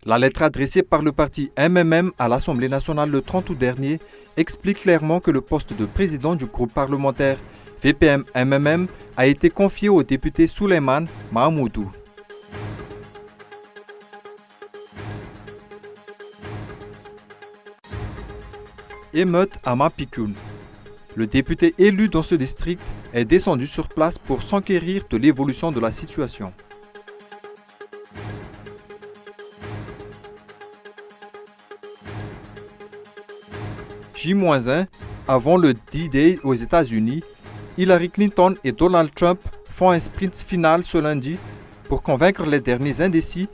La lettre adressée par le parti MMM à l'Assemblée nationale le 30 août dernier explique clairement que le poste de président du groupe parlementaire VPM-MMM a été confié au député Souleymane Mahmoudou. Émeute à Mampikoun. Le député élu dans ce district est descendu sur place pour s'enquérir de l'évolution de la situation. J-1, avant le D-Day aux États-Unis, Hillary Clinton et Donald Trump font un sprint final ce lundi pour convaincre les derniers indécis.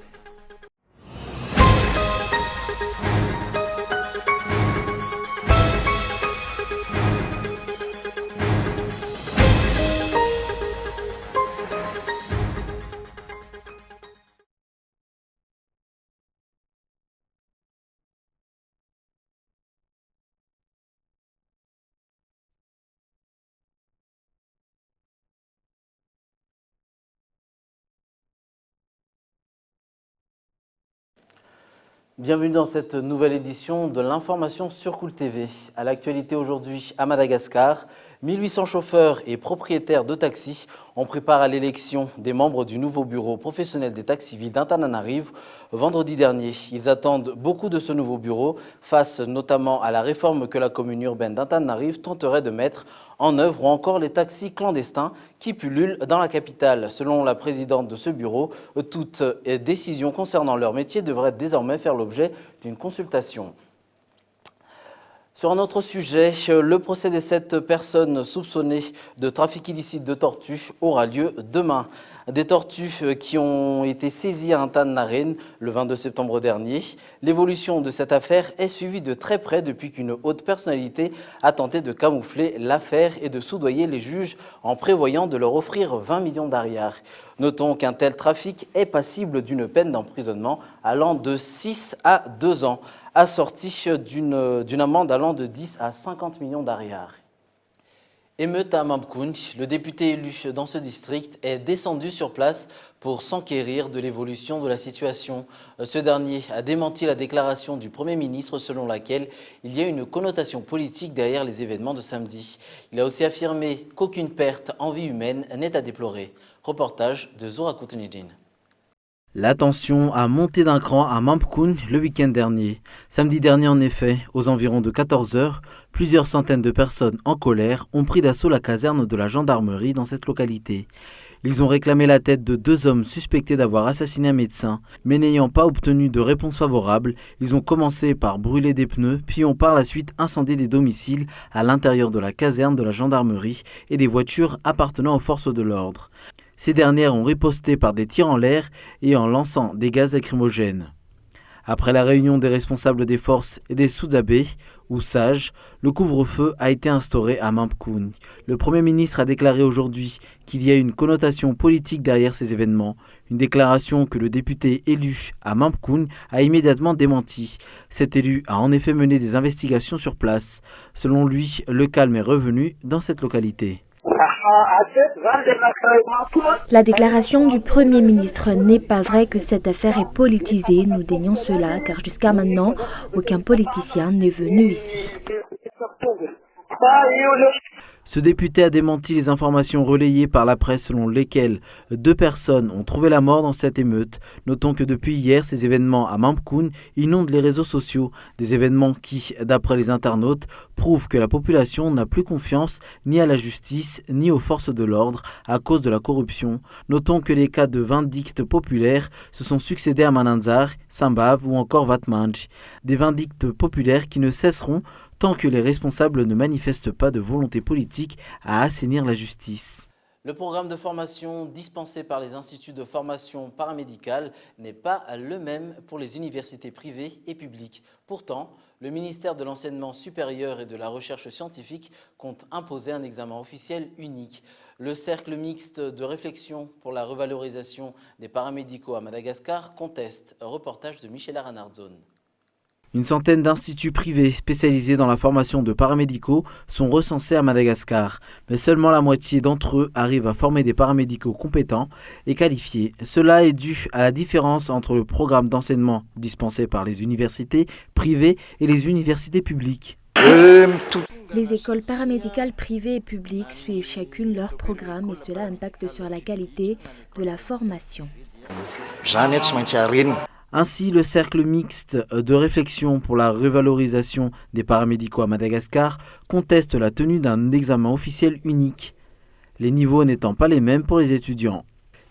Bienvenue dans cette nouvelle édition de l'information sur Cool TV. À l'actualité aujourd'hui à Madagascar, 1800 chauffeurs et propriétaires de taxis ont pris part à l'élection des membres du nouveau bureau professionnel des taxis villes d'Antananarivo vendredi dernier. Ils attendent beaucoup de ce nouveau bureau face notamment à la réforme que la commune urbaine d'Antananarivo tenterait de mettre en œuvre ou encore les taxis clandestins qui pullulent dans la capitale. Selon la présidente de ce bureau, toute décision concernant leur métier devrait désormais faire l'objet d'une consultation. Sur un autre sujet, le procès des 7 personnes soupçonnées de trafic illicite de tortues aura lieu demain. Des tortues qui ont été saisies à Antananarivo le 22 septembre dernier. L'évolution de cette affaire est suivie de très près depuis qu'une haute personnalité a tenté de camoufler l'affaire et de soudoyer les juges en prévoyant de leur offrir 20 millions d'ariars. Notons qu'un tel trafic est passible d'une peine d'emprisonnement allant de 6 à 2 ans, assortie d'une amende allant de 10 à 50 millions d'ariars. Émeute à Mampikoun, le député élu dans ce district est descendu sur place pour s'enquérir de l'évolution de la situation. Ce dernier a démenti la déclaration du Premier ministre selon laquelle il y a une connotation politique derrière les événements de samedi. Il a aussi affirmé qu'aucune perte en vie humaine n'est à déplorer. Reportage de Zora Koutenidine. La tension a monté d'un cran à Mampikoun le week-end dernier. Samedi dernier en effet, aux environs de 14 h, plusieurs centaines de personnes en colère ont pris d'assaut la caserne de la gendarmerie dans cette localité. Ils ont réclamé la tête de 2 hommes suspectés d'avoir assassiné un médecin, mais n'ayant pas obtenu de réponse favorable, ils ont commencé par brûler des pneus, puis ont par la suite incendié des domiciles à l'intérieur de la caserne de la gendarmerie et des voitures appartenant aux forces de l'ordre. Ces dernières ont riposté par des tirs en l'air et en lançant des gaz lacrymogènes. Après la réunion des responsables des forces et des Soudabés, ou sages, le couvre-feu a été instauré à Mampikoun. Le Premier ministre a déclaré aujourd'hui qu'il y a une connotation politique derrière ces événements, une déclaration que le député élu à Mampikoun a immédiatement démenti. Cet élu a en effet mené des investigations sur place. Selon lui, le calme est revenu dans cette localité. La déclaration du Premier ministre n'est pas vraie que cette affaire est politisée. Nous dénions cela car jusqu'à maintenant, aucun politicien n'est venu ici. Ce député a démenti les informations relayées par la presse selon lesquelles 2 personnes ont trouvé la mort dans cette émeute. Notons que depuis hier, ces événements à Mampikoun inondent les réseaux sociaux. Des événements qui, d'après les internautes, prouvent que la population n'a plus confiance ni à la justice ni aux forces de l'ordre à cause de la corruption. Notons que les cas de vindictes populaires se sont succédés à Mananzar, Sambav ou encore Vatmanj. Des vindictes populaires qui ne cesseront tant que les responsables ne manifestent pas de volonté politique à assainir la justice. Le programme de formation dispensé par les instituts de formation paramédicale n'est pas le même pour les universités privées et publiques. Pourtant, le ministère de l'Enseignement supérieur et de la Recherche scientifique compte imposer un examen officiel unique. Le cercle mixte de réflexion pour la revalorisation des paramédicaux à Madagascar conteste. Reportage de Michel Aranardzone. Une centaine d'instituts privés spécialisés dans la formation de paramédicaux sont recensés à Madagascar, mais seulement la moitié d'entre eux arrivent à former des paramédicaux compétents et qualifiés. Cela est dû à la différence entre le programme d'enseignement dispensé par les universités privées et les universités publiques. Les écoles paramédicales privées et publiques suivent chacune leur programme et cela impacte sur la qualité de la formation. Ainsi, le cercle mixte de réflexion pour la revalorisation des paramédicaux à Madagascar conteste la tenue d'un examen officiel unique, les niveaux n'étant pas les mêmes pour les étudiants.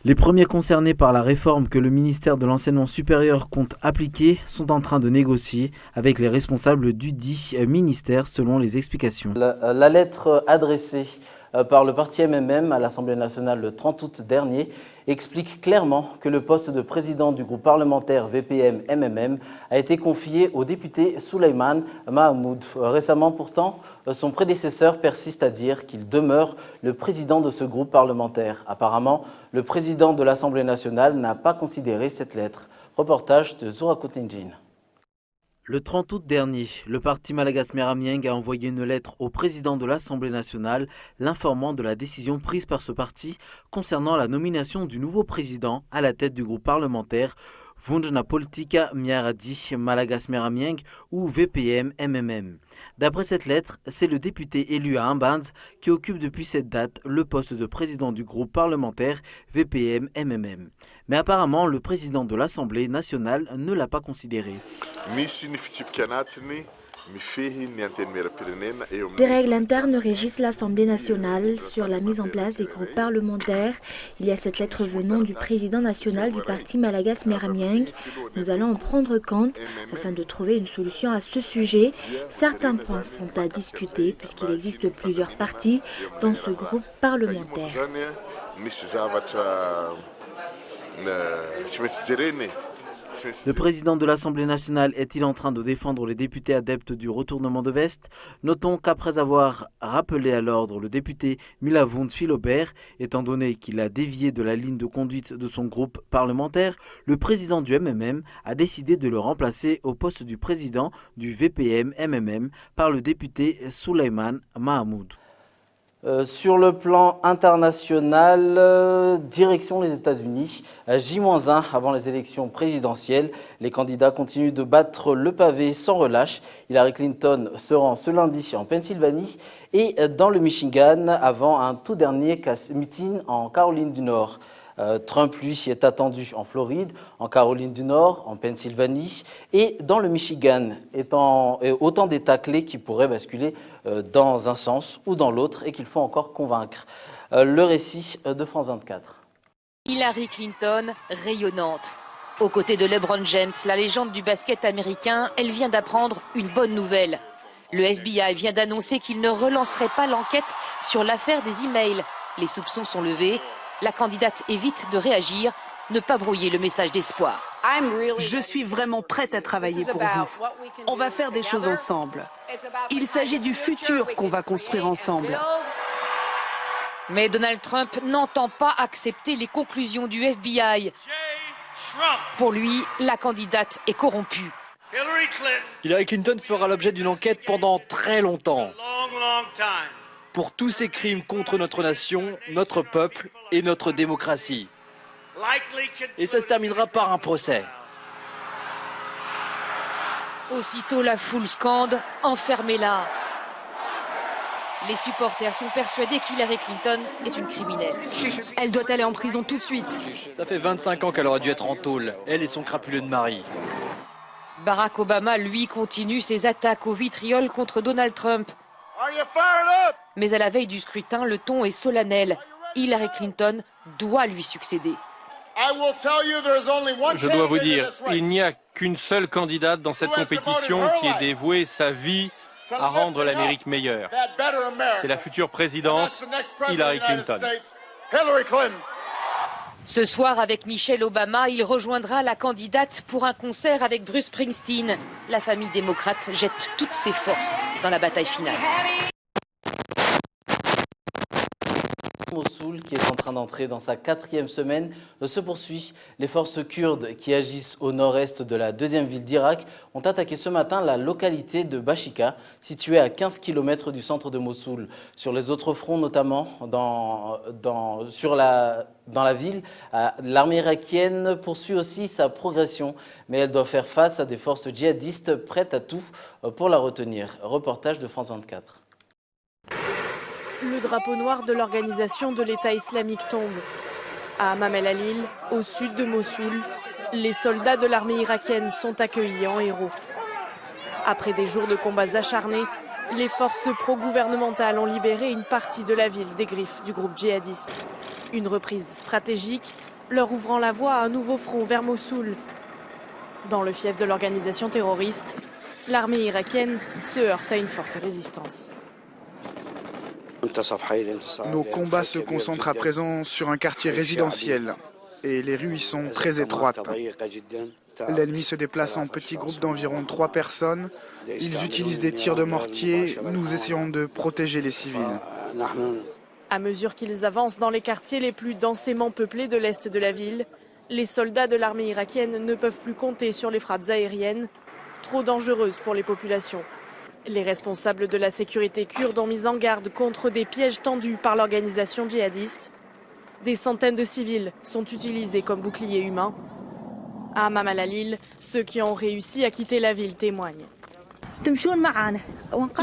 Les premiers concernés par la réforme que le ministère de l'Enseignement supérieur compte appliquer sont en train de négocier avec les responsables du dit ministère selon les explications. La lettre adressée par le parti MMM à l'Assemblée nationale le 30 août dernier explique clairement que le poste de président du groupe parlementaire VPM-MMM a été confié au député Souleymane Mahamoud. Récemment pourtant, son prédécesseur persiste à dire qu'il demeure le président de ce groupe parlementaire. Apparemment, le président de l'Assemblée nationale n'a pas considéré cette lettre. Reportage de Zoura Koutinjin. Le 30 août dernier, le parti Malagas Meramieng a envoyé une lettre au président de l'Assemblée nationale l'informant de la décision prise par ce parti concernant la nomination du nouveau président à la tête du groupe parlementaire Vundna Politika Miaradi Malagas Meramieng ou VPM-MMM. D'après cette lettre, c'est le député élu à Imbanz qui occupe depuis cette date le poste de président du groupe parlementaire VPM-MMM. Mais apparemment, le président de l'Assemblée nationale ne l'a pas considéré. Des règles internes régissent l'Assemblée nationale sur la mise en place des groupes parlementaires. Il y a cette lettre venant du président national du parti Malagas Meramieng. Nous allons en prendre compte afin de trouver une solution à ce sujet. Certains points sont à discuter puisqu'il existe plusieurs partis dans ce groupe parlementaire. Le président de l'Assemblée nationale est-il en train de défendre les députés adeptes du retournement de veste? Notons qu'après avoir rappelé à l'ordre le député Milavund Philobert, étant donné qu'il a dévié de la ligne de conduite de son groupe parlementaire, le président du MMM a décidé de le remplacer au poste du président du VPM-MMM par le député Souleymane Mahamoud. Sur le plan international, direction les États-Unis, J-1 avant les élections présidentielles. Les candidats continuent de battre le pavé sans relâche. Hillary Clinton se rend ce lundi en Pennsylvanie et dans le Michigan avant un tout dernier meeting en Caroline du Nord. Trump, lui, est attendu en Floride, en Caroline du Nord, en Pennsylvanie et dans le Michigan, autant d'États clés qui pourraient basculer dans un sens ou dans l'autre et qu'il faut encore convaincre. Le récit de France 24. Hillary Clinton, rayonnante. Aux côtés de LeBron James, la légende du basket américain, elle vient d'apprendre une bonne nouvelle. Le FBI vient d'annoncer qu'il ne relancerait pas l'enquête sur l'affaire des emails. Les soupçons sont levés. La candidate évite de réagir, ne pas brouiller le message d'espoir. Je suis vraiment prête à travailler pour vous. On va faire des choses ensemble. Il s'agit du futur qu'on va construire ensemble. Mais Donald Trump n'entend pas accepter les conclusions du FBI. Pour lui, la candidate est corrompue. Hillary Clinton fera l'objet d'une enquête pendant très longtemps. Pour tous ces crimes contre notre nation, notre peuple et notre démocratie. Et ça se terminera par un procès. Aussitôt la foule scande, enfermez-la. Les supporters sont persuadés qu'Hillary Clinton est une criminelle. Elle doit aller en prison tout de suite. Ça fait 25 ans qu'elle aurait dû être en tôle, elle et son crapuleux de mari. Barack Obama, lui, continue ses attaques au vitriol contre Donald Trump. Mais à la veille du scrutin, le ton est solennel. Hillary Clinton doit lui succéder. Je dois vous dire, il n'y a qu'une seule candidate dans cette compétition qui ait dévoué sa vie à rendre l'Amérique meilleure. C'est la future présidente, Hillary Clinton. Ce soir, avec Michelle Obama, il rejoindra la candidate pour un concert avec Bruce Springsteen. La famille démocrate jette toutes ses forces dans la bataille finale. Mossoul, qui est en train d'entrer dans sa 4e semaine, se poursuit. Les forces kurdes qui agissent au nord-est de la deuxième ville d'Irak ont attaqué ce matin la localité de Bashika, située à 15 km du centre de Mossoul. Sur les autres fronts, notamment dans la ville, l'armée irakienne poursuit aussi sa progression, mais elle doit faire face à des forces djihadistes prêtes à tout pour la retenir. Reportage de France 24. Le drapeau noir de l'organisation de l'État islamique tombe. À Hammam el-Alil, au sud de Mossoul, les soldats de l'armée irakienne sont accueillis en héros. Après des jours de combats acharnés, les forces pro-gouvernementales ont libéré une partie de la ville des griffes du groupe djihadiste. Une reprise stratégique, leur ouvrant la voie à un nouveau front vers Mossoul. Dans le fief de l'organisation terroriste, l'armée irakienne se heurte à une forte résistance. Nos combats se concentrent à présent sur un quartier résidentiel et les rues y sont très étroites. L'ennemi se déplace en petits groupes d'environ 3 personnes. Ils utilisent des tirs de mortier. Nous essayons de protéger les civils. À mesure qu'ils avancent dans les quartiers les plus densément peuplés de l'est de la ville, les soldats de l'armée irakienne ne peuvent plus compter sur les frappes aériennes, trop dangereuses pour les populations. Les responsables de la sécurité kurde ont mis en garde contre des pièges tendus par l'organisation djihadiste. Des centaines de civils sont utilisés comme boucliers humains. À Hammam el-Alil, ceux qui ont réussi à quitter la ville témoignent.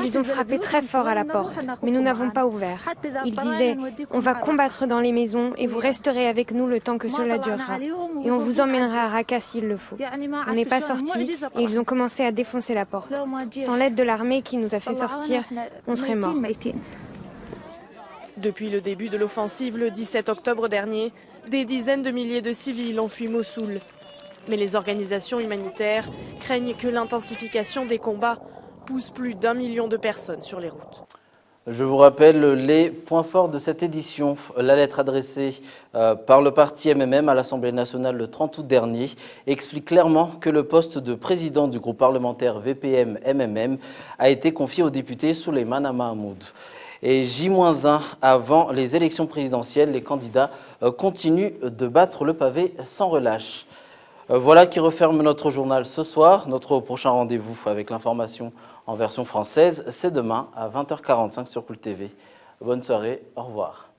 Ils ont frappé très fort à la porte, mais nous n'avons pas ouvert. Ils disaient « On va combattre dans les maisons et vous resterez avec nous le temps que cela durera. Et on vous emmènera à Raqqa s'il le faut. » On n'est pas sortis et ils ont commencé à défoncer la porte. Sans l'aide de l'armée qui nous a fait sortir, on serait morts. Depuis le début de l'offensive le 17 octobre dernier, des dizaines de milliers de civils ont fui Mossoul. Mais les organisations humanitaires craignent que l'intensification des combats pousse plus d'1 million de personnes sur les routes. Je vous rappelle les points forts de cette édition. La lettre adressée par le parti MMM à l'Assemblée nationale le 30 août dernier explique clairement que le poste de président du groupe parlementaire VPM-MMM a été confié au député Souleymane Mahmoud. Et J-1 avant les élections présidentielles, les candidats continuent de battre le pavé sans relâche. Voilà qui referme notre journal ce soir. Notre prochain rendez-vous avec l'information en version française, c'est demain à 20h45 sur Cool TV. Bonne soirée, au revoir.